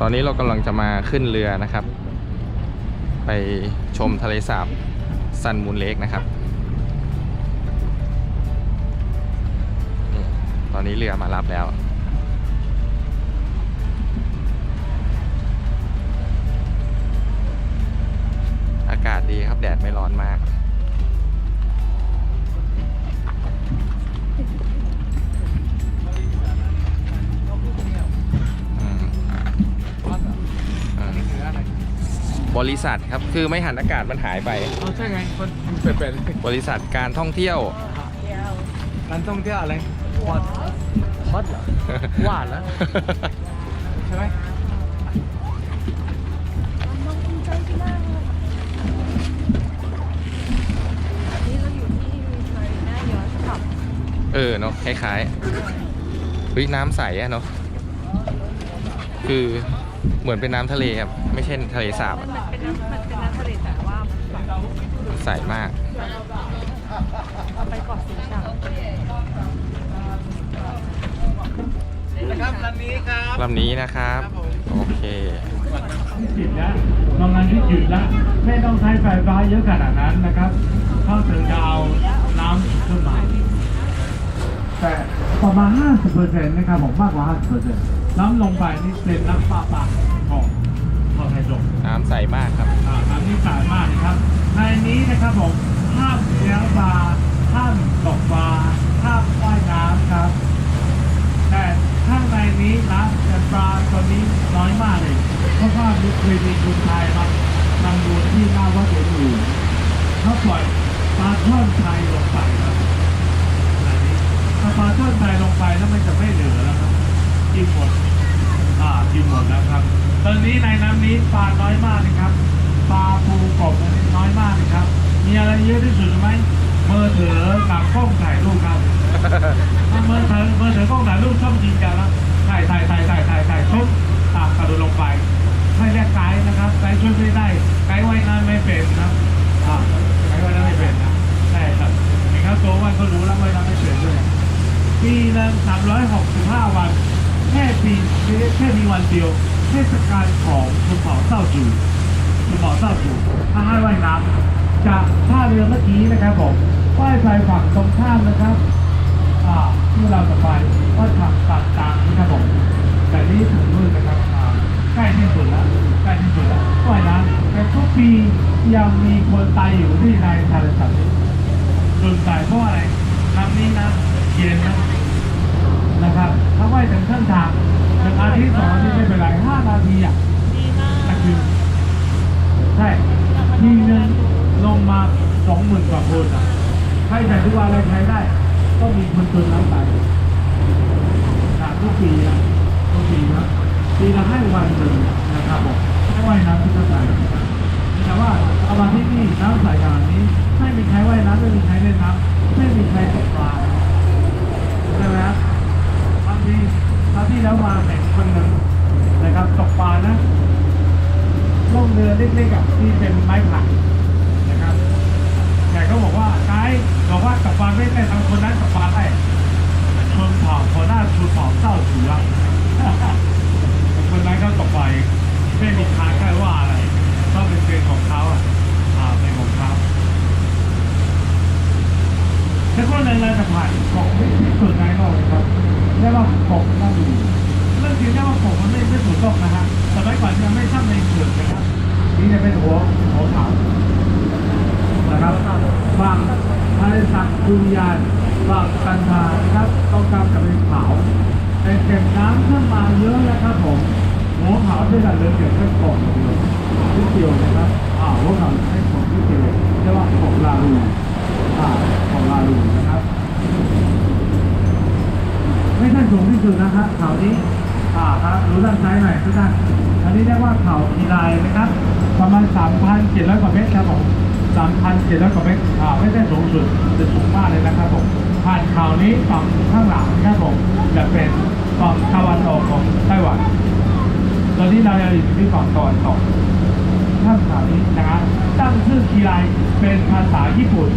ตอนนี้เรากำลังจะมาขึ้นเรือนะครับไปชมทะเลสาบซันมูนเลคนะครับตอนนี้เรือมารับแล้วอากาศดีครับแดดไม่ร้อนมากบริษัทครับคือไม่หันอากาศมันหายไปใช่ไงคนเป็นบริษัทการท่องเที่ยวการท่องเที่ยวอะไรวัดเหรอวาดแล้วใช่ไหมเนาะคล้ายๆเฮ้ยน้ำใสอะเนาะคือเหมือนเป็นน้ำทะเลครับไม่ใช่ทะเลสาบมันเป็นน้ำทะเลแต่ว่าใสมากไปเกาะสีชังนะครับลำนี้ครับลำนี้นะครับโอเคหยุดแล้วโรงงานที่หยุดแล้วไม่ต้องใช้ไฟฟ้าเยอะขนาดนั้นนะครับเขาถึงจะเอาน้ำขึ้นมาแต่ประมาณ 50% นะครับผมมากกว่า 50% น้ำลงไปนี่เป็นน้ำปลาของไทยจงน้ำใสมากครับน้ำนี่ใสมากนะครับในนี้นะครับผมห้ามเลี้ยงปลาห้ามตกปลาห้ามว่ายน้ำครับแต่ข้างในนี้นะแต่ปลาตัวนี้น้อยมากเลยเพราะว่าเคยมีคนไทยมานำดูที่หน้าวัดหลวงปู่เขาปล่อยปลาท่อนไทยลงไปครับถ้าปลาท่อนไทยลงไปแล้วมันจะไม่เหลือแล้วครับกินหมดแล้วครับตอนนี้ในน้ำนี้ปลาน้อยมากเลยครับปลาปูกบน้อยมากเลยครับมีอะไรเยอะที่สุดไหมมือถือกับกล้องถ่ายรูปครับมือถือกล้องถ่ายรูปชอบจริงจังแล้วถ่ายชุบกระโดดลงไปไม่เรียกไกด์นะครับไกด์ช่วยไม่ได้ไกด์ว่ายน้ำไม่เป็นนะไกด์ว่ายน้ำไม่เป็นนะใช่ครับเห็นครับตัววันก็รู้แล้วว่ายน้ำไม่เป็นด้วยปีละ365 วันแค่มีวันเดียวเทศกาลของคุณหมอเต้าจูถ้าให้ว่ายน้ำจากท่าเรือเมื่อกี้นะครับผมว่ายไปฝั่งตรงข้ามนะครับที่เราจะไปว่าทางต่างๆนะครับผมแต่นี้ถึงนู่นนะครับใกล้ที่สุดแล้วว่ายน้ำแต่ทุกปียังมีคนตายอยู่ที่ในทะเลสาบจนตายเพราะอะไรน้ำนี้นะเย็นนะครับถ้าว่ายถึงข้างทาง1 อาทิตย์ 2 อาทิตย์ไม่เป็นไร5 นาทีดีมากคือใช่ทีนึงลงมา 20,000 กว่าคนใครใส่ทุกวันอะไรใช้ได้ก็มีคนจนน้ำตายทุกปีนะปีละให้วันหนึ่งนะครับผมให้ว่ายน้ำที่จะใส่แต่ว่าเอามาที่นี่น้ำใสขนาดนี้ไม่มีใครว่ายน้ำไม่มีใครเล่นน้ำไม่มีใครตกปลาใช่ไหมครับบางทีแล้วมาแบ่งคนหนึ่งนะครับตกปลานะล่องเรือเล็กๆที่เป็นไม้ไผ่นะครับแต่เขาบอกว่าไกด์บอกว่าตกปลาไม่ได้ทำคนนั้นตกปลาได้ชนเผ่าคนหน้าชนเผ่าเศร้าถือว่าคนนั้นเขาตกปลาไม่มีทางใครว่าอะไรก็เป็นเรื่องของเขาเป็นของเขาแล้วก็ในรายผ่านของที่สุดในโลกครับเรียกว่าของน่าดูเรื่องจริงเรียกว่าของมันไม่ถูกต้องนะฮะสมัยก่อนยังไม่ทำในเขื่อนนะครับนี่จะเป็นหัวขาวนะครับฝั่งทะเลสาบดุริยางค์ฝั่งกันทานะครับต้องการกับเป็นขาวแต่เก็บน้ำขึ้นมาเยอะแล้วครับผมหัวขาวด้วยกันเลยเก็บแค่กล่องที่เดียวนะครับหัวขาวให้ของที่เดียวเรียกว่าของลาลูนะครับไม่ใช่สูงที่สุดนะครับเขานี้ครับรู้ด้านซ้ายหน่อยทุกท่านอันนี้เรียกว่าเขาอีไลนะครับประมาณ 3,700 กว่าเมตรครับผม 3,700 กว่าเมตรไม่ใช่สูงสุดจะสูงมากเลยนะครับผมผ่านเขานี้ฝั่งข้างหลังนะครับผมจะเป็นฝั่งตะวันออกของไต้หวันตอนนี้เราอยู่ที่ฝั่งตะวันตกข้างเขานี้นะครับตั้งชื่อคีไลเป็นภาษาญี่ปุ่น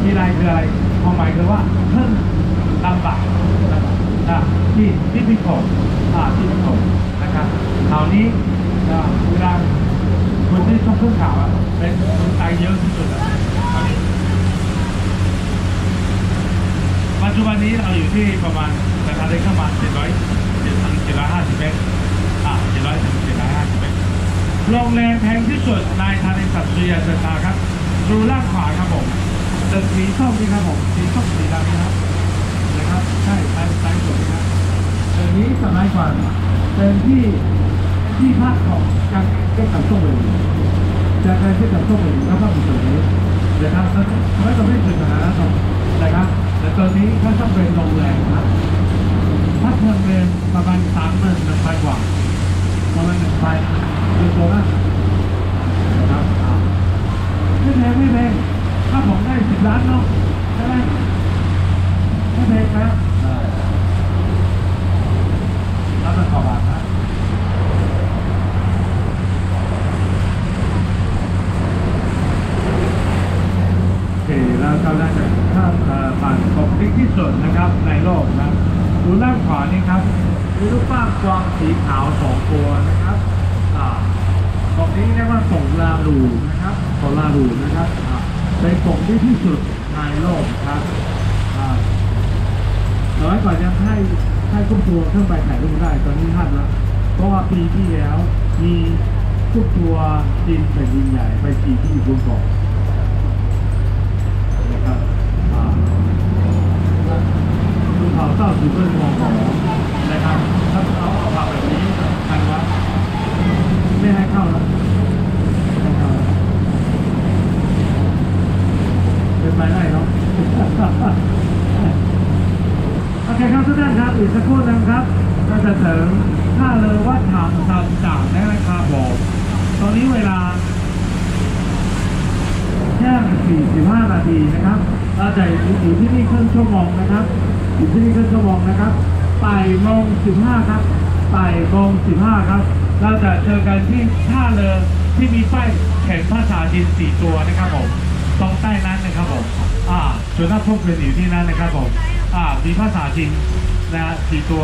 คีไลคืออะไรความหมายคือว่าเพิ่มลำบากที่พิโก นะครับแถวนี้เวลาคนที่ชอบขึ้นเขาเป็นคนไทยเยอะที่สุดแล้วปัจจุบันนี้เราอยู่ที่ประมาณแต่ทะเลเข้ามา750 เมตร700 ถึง 750 เมตรโรงแรมแพงที่สุดในทะเลสัตว์สุริยะจันทราครับดูล่างขวาครับผมจะสีส้มนี่ครับผมสีส้มสีดำนะครับนะครับใช่ซ้ายสุดนะครับตัวนี้สมัยก่อนเป็นที่พักของการเก็บกับส้มเลยจากการเก็บกับส้มเลยแล้วก็มีส่วนนี้นะครับแล้วก็ไม่ถึงขนาดนั้นนะครับแต่ตอนนี้ถ้าต้องเป็นโรงแรมครับถ้าเพิ่มเป็นประมาณ31,000 กว่าประมาณ1,000เป็นตัวละนะครับไม่แพงถ้าผมได้10 ล้านเนาะใช่ไหมไม่แพงครับแล้วมันต่อบาทนะโอเคแล้วก็น่าจะข้ามผ่านตรงที่สุดนะครับในโลกนะดูด้านขวานี่ครับมีรูปปั้นกวางสีขาว2 ตัวนะครับตรงนี้เรียกว่าส่งลาลูนะครับส่งลาลูนะครับเป็นส่งที่สุดในโลกครับน้อยกว่าจะให้กุ้งตัวเครื่องไปถ่ายรูปได้ตอนนี้ห้ามแล้วเพราะว่าปีที่แล้วมีกุ้งตัวจีนเป็นยิงใหญ่ไปขี่ที่อยู่บนเกาะนะครับภูเขาเต้าสู่เรื่องมองของนะครับถ้าเอามาแบบนี้ทันวะไม่ให้เข้าแล้วเป็นไปได้เนาะ โอเคครับทุกท่านครับอีกสักครู่นึงครับก็จะถึงท่าเรือวัดถามตามจ่างนะครับผมตอนนี้เวลาแค่45 นาทีนะครับเราจะอยู่ที่นี่ครึ่งชั่วโมงนะครับอยู่ที่นี่ครึ่งชั่วโมงนะครับ8:15ครับ8:15ครับเราจะเจอกันที่ท่าเรือที่มีป้ายเขียนภาษาจีน4 ตัวนะครับผมตรงใต้นั้นนะครับผมส่วนหน้าพวกเป็นอยู่ที่นั้นนะครับผมมีภาษาจีนนะ4 ตัว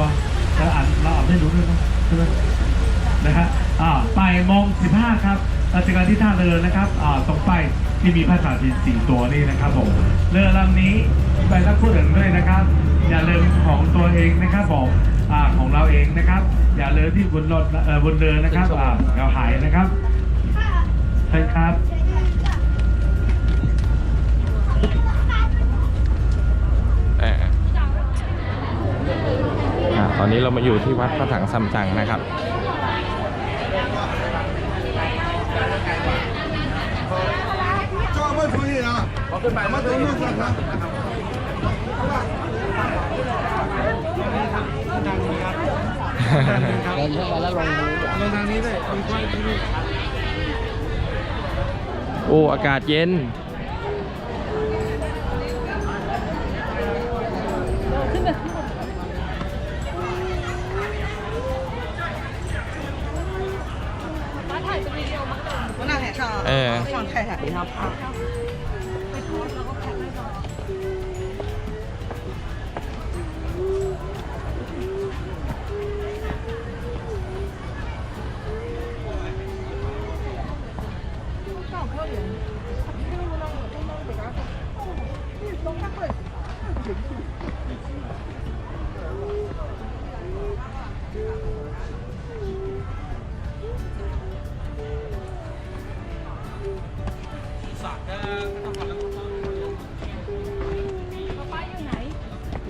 เราอ่านไม่รู้ด้วยนะใช่ไหมนะฮะ8:15ครับเราเจอกันที่ท่าเรือนะครับตรงป้ายที่มีภาษาจีน4 ตัวนี่นะครับผมเรือลำนี้ไปสักครู่หนึ่งด้วยนะครับอย่าลืมของตัวเองนะครับผมของเราเองนะครับอย่าลืมที่บนรถบนเรือนะครับเราหายนะครับใช่ครับตอนนี้เรามาอยู่ที่วัดพระถังซัมจั๋งนะครับโอ้อากาศเย็น放太太给他拍。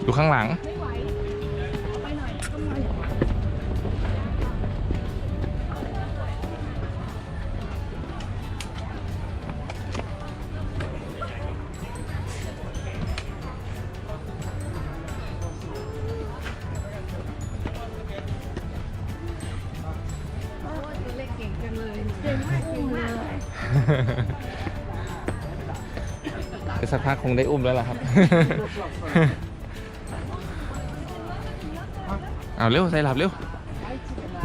อยู่ข้างหลังสักพักคงได้อุ้มแล้วล่ะครับ เอาเร็วใส่หลับเร็ว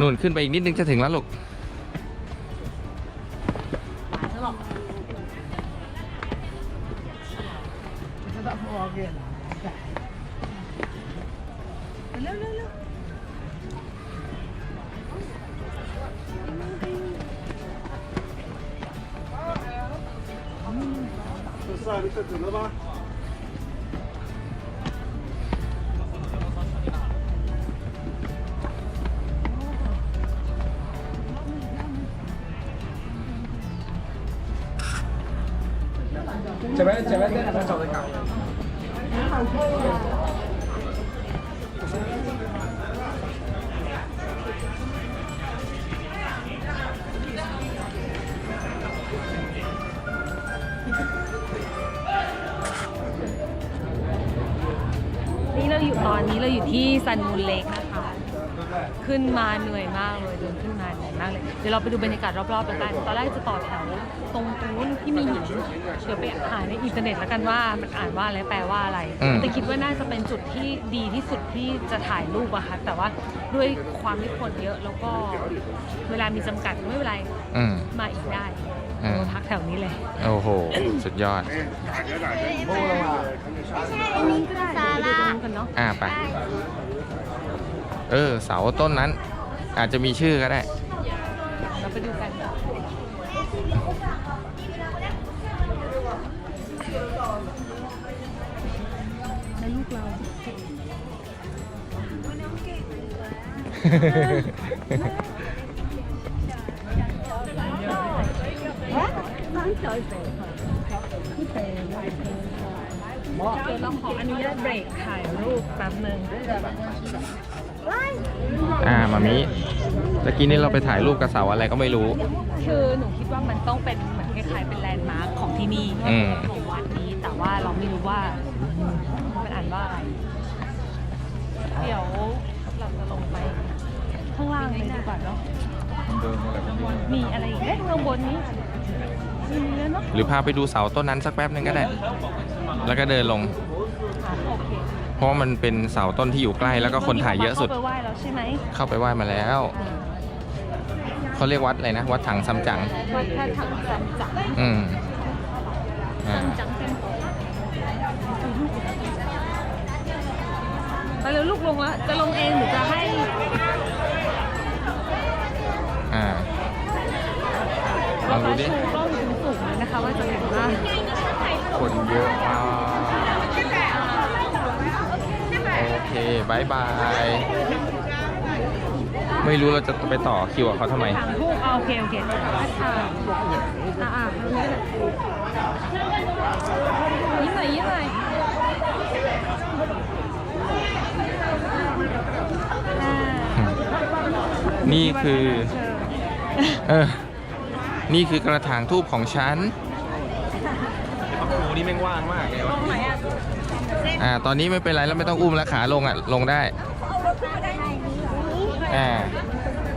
นู่นขึ้นไปอีกนิดนึงจะถึงแล้วลูก นี่เราอยู่ที่ซันมูนเลคนะคะ ขึ้นมาเหนื่อยมากเลยเดินขึ้นมาเหนื่อยมากเลย เดี๋ยวเราไปดูบรรยากาศรอบๆแล้วกันตอนแรกจะต่อแถวตรงนู้นที่มีหินเดี๋ยวไปหาในอินเทอร์เน็ตแล้วกันว่ามันอ่านว่าอะไรแปลว่าอะไร แต่คิดว่าน่าจะเป็นจุดที่ดีที่สุดที่จะถ่ายรูปอะค่ะแต่ว่าด้วยความที่คนเยอะแล้วก็เวลามีจำกัดไม่เป็นไรมาอีกได้เราพักแถวนี้เลย โอ้โห สุดยอด ไปดูตรงนู้นกันเนาะ ไปเสาต้นนั้น อาจจะมีชื่อก็ได้ เราไปดูกัน ในลูกเรา เดี๋ยวเราขออนุญาตเบรกถ่ายรูปแป๊บนึง มามิตะกี้นี้เราไปถ่ายรูปกับเสาอะไรก็ไม่รู้ คือหนูคิดว่ามันต้องเป็นเหมือนคล้ายๆเป็นแลนด์มาร์คของที่นี่ของวัดนี้ แต่ว่าเราไม่รู้ว่ามันอ่านว่าอะไร เดี๋ยวเราจะลงไปข้างล่างเลยดีกว่าเนาะ มีอะไรอีกข้างบนนี้มีแล้วเนาะ หรือพาไปดูเสาต้นนั้นสักแป๊บนึงก็ได้ แล้วก็เดินลง โอเค เพราะมันเป็นเสาต้นที่อยู่ใกล้แล้วก็คนถ่ายเยอะสุด เข้าไปไหว้แล้วใช่ไหม เข้าไปไหว้มาแล้ว เขาเรียกวัดอะไรนะ วัดถังซัมจั๋ง วัดพระถังซัมจั๋ง ซัมจั๋งเป็นไปเร็วลูกลงแล้วจะลงเองหรือจะให้ลองดูดิ กล้องสูงๆเลยนะคะว่าจะเห็นว่า คนเยอะมากโอเคบายบาย ไม่รู้เราจะไปต่อคิวกับเขาทำไม ถามพวกโอเคยิ้มหน่อยนี่คือนี่คือกระถางทูบของฉันโอ้โหนี่แม่งว่างมากเลยวะตอนนี้ไม่เป็นไรแล้วไม่ต้องอุ้มแล้วขาลงลงได้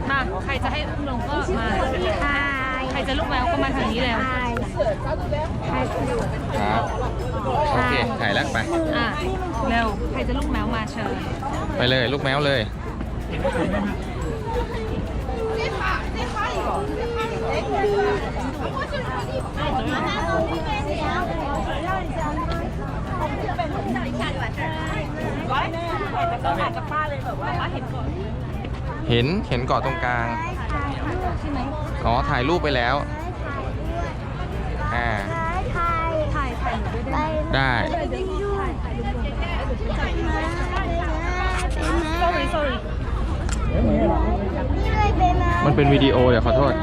มาใครจะให้อุ้มลงก็มาใครจะลูกแมวก็มาทางนี้แล้วครับโอเคถ่ายแล้วไปเร็วใครจะลูกแมวมาเชิญไปเลยลูกแมวเลยเห็นเกาะตรงกลางอ๋อถ่ายรูปไปแล้วได้มันเป็นวิดีโอเดี๋ยวขอโทษ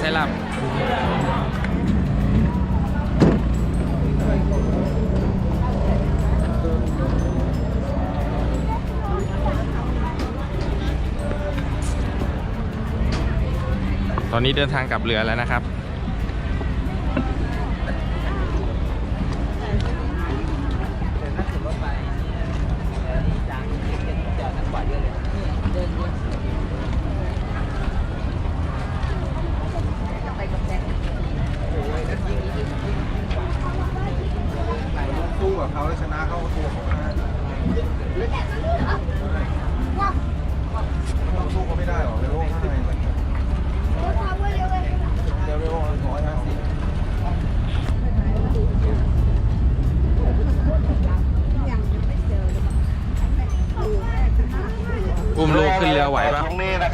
ใช่หลับตอนนี้เดินทางกลับเรือแล้วนะครับสู้กับเขาแล้วชนะเขาตัวของ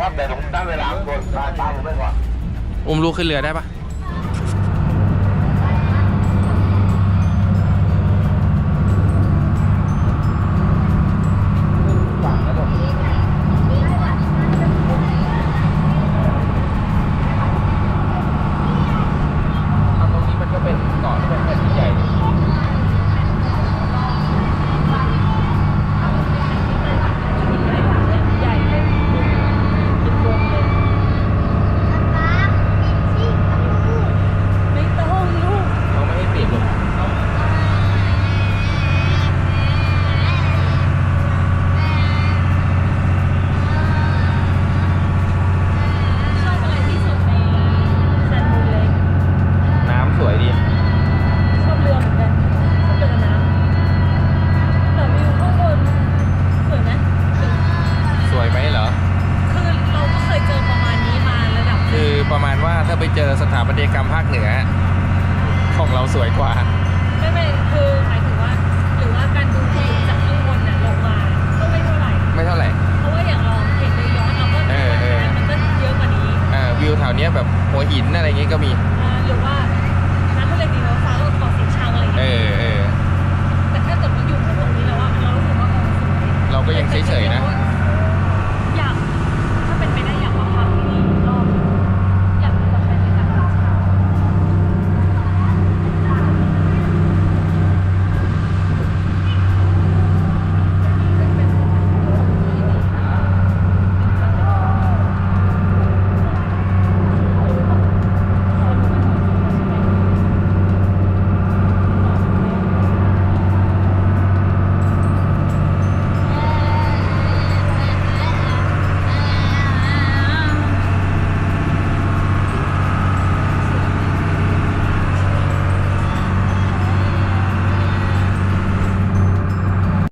ครับแต่ผมตั้งเวลาบนตามผมไปก่อน อุ้มลูกขึ้นเรือได้ปะตรงนี้มันก็เป็นเกาะที่เป็นแผ่นดินใหญ่ ใหญ่เลยเป็นวงเลยไม่ต้องลูก เขาไม่ให้ปิดหรอก ชอบอะไรที่สุดในซันมูนเล็ก น้ำสวยดี ชอบเรือเหมือนกันชอบเรือกับน้ำแต่วิวข้างบนสวยไหม สวยไหมเหรอ คือเราก็เคยเจอประมาณนี้มาระดับ คือประมาณว่าถ้าไปเจอสถาปัตยกรรมภาคเหนือ ของเราสวยกว่า ไม่คือหมายถึงว่าหรือว่าการดูวิวจากข้างบนน่ะลงมาก็ไม่เท่าไหร่ ไม่เท่าไหร่ เพราะว่าอย่างเราเห็นเลยย้อนเราก็ มันก็เยอะกว่านี้ วิวแถวเนี้ยแบบหัวหินอะไรเงี้ยก็มี หรือว่าน้ำทะเลดีน้ำฟ้าเราขอสีชังอะไรอย่างเงี้ยแต่ถ้าเกิดมันอยู่ตรงนี้แล้วว่าเรารู้สึกว่าสวย เราก็ยังเฉยๆนะ แต่